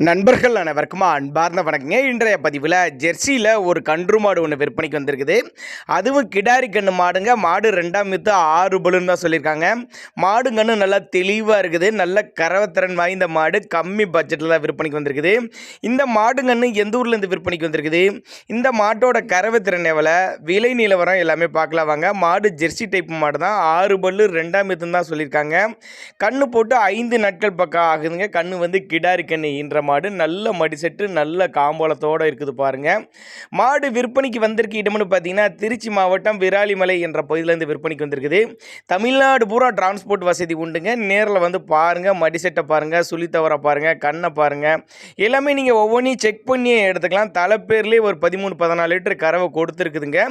நண்பர்கள் அனைவருக்கும் அன்பார்ந்த வணக்கங்க. இன்றைய பதிவில் ஜெர்சியில் ஒரு கன்று மாடு ஒன்று விற்பனைக்கு வந்திருக்குது. அதுவும் கிடாரி கன்று மாடுங்க. மாடு 2ஆம் ஈத்து 6 பல்லுன்னு தான் சொல்லியிருக்காங்க. மாடு கன்று நல்லா தெளிவாக இருக்குது. நல்ல கறவைத்திறன் வாய்ந்த மாடு. கம்மி பட்ஜெட்டில் தான் விற்பனைக்கு வந்திருக்குது. இந்த மாடு கன்று எந்த ஊர்லேருந்து விற்பனைக்கு வந்திருக்குது, இந்த மாட்டோட கறவைத்திறன் எவ்வளோ, விலை நிலவரம் எல்லாமே பார்க்கலாம் வாங்க. மாடு ஜெர்சி டைப் மாடு தான். 6 பல்லு 2ஆம் ஈத்துன்னு தான் சொல்லியிருக்காங்க. கன்று போட்டு 5 நாட்கள் பக்கம் ஆகுதுங்க. கன்று வந்து கிடாரி கன்று ஈன்ற மாடு. நல்ல மடிசெட்டு, நல்ல காம்போலத்தோடு இருக்குது பாருங்க. மாடு விற்பனைக்கு வந்திருக்க இடம்னு பார்த்தீங்கன்னா திருச்சி மாவட்டம் விராலிமலை என்ற பகுதியிலேருந்து விற்பனைக்கு வந்திருக்குது. தமிழ்நாடு பூரா டிரான்ஸ்போர்ட் வசதி உண்டுங்க. நேரில் வந்து பாருங்கள், மடிசெட்டை பாருங்கள், சுழி தவற பாருங்கள், கண்ணை பாருங்கள். எல்லாமே நீங்கள் ஒவ்வொன்றையும் செக் பண்ணி எடுத்துக்கலாம். தலைப்பேர்லேயே ஒரு 13-14 லிட்டர் கறவை கொடுத்துருக்குதுங்க.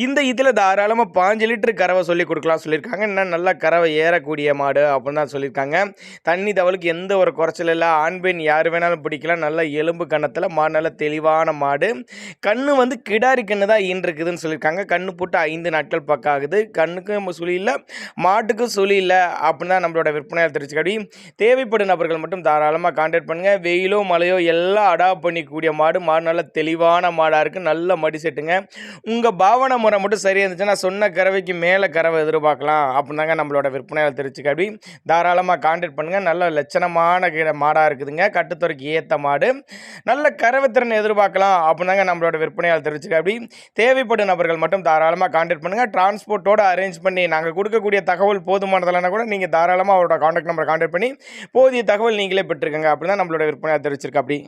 இந்த இதில் தாராளமாக 5 லிட்டர் கறவை சொல்லி கொடுக்கலாம் சொல்லியிருக்காங்க. இன்னும் நல்லா கறவை ஏறக்கூடிய மாடு அப்படின்னு தான் சொல்லியிருக்காங்க. தண்ணி தவளுக்கு எந்த ஒரு குறைச்சல் இல்லை. ஆண் பெண் யார் வேணாலும் பிடிக்கலாம். நல்ல எலும்பு கன்னத்தில் மாடு, நல்ல தெளிவான மாடு. கண்ணு வந்து கிடாரி கண்ணு தான் ஈன்றிருக்குதுன்னு சொல்லியிருக்காங்க. கண்ணு போட்டு 5 நாட்கள் பக்கம் ஆகுது. கண்ணுக்கும் சுழி இல்லை, மாட்டுக்கும் சுழி இல்லை அப்படின்னு தான் நம்மளோட விற்பனையாளர் தெரிவிச்சுக்காடி. தேவைப்படும் நபர்கள் மட்டும் தாராளமாக கான்டாக்ட் பண்ணுங்கள். வெயிலோ மழையோ எல்லாம் அடாப்ட் பண்ணிக்கூடிய மாடு. மாடு நல்ல தெளிவான மாடாக இருக்குது. நல்ல மடி செட்டுங்க. உங்கள் பாவனை முறை மட்டும் சரியாக இருந்துச்சுன்னா சொன்ன கறவைக்கு மேலே கறவை எதிர்பார்க்கலாம் அப்படின்னு தாங்க நம்மளோட விற்பனையாளர் தெரிவிச்சுக்காடி. தாராளமாக கான்டாக்ட் பண்ணுங்கள். நல்ல லட்சணமான மாடாக இருக்குதுங்க. கட்டுத்துறைக்கு ஏற்ற மாடு. நல்ல கறவைத்திறன் எதிர்பார்க்கலாம் அப்படின்னாங்க நம்மளோட விற்பனையாளர் தெரிவிச்சுக்க. அப்படி தேவைப்படும் நபர்கள் மட்டும் தாராளமாக கான்டாக்ட் பண்ணுங்கள். டிரான்ஸ்போர்ட்டோடு அரேஞ்ச் பண்ணி நாங்கள் கொடுக்கக்கூடிய தகவல் போதுமானதில்லைன்னா கூட நீங்கள் தாராளமாக அவரோட கான்டாக்ட் நம்பரை கான்டாக்ட் பண்ணி போதிய தகவல் நீங்களே பெற்றுக்கங்க அப்படின்னு தான் நம்மளோட விற்பனையாளர் தெரிவிச்சிருக்க. அப்படி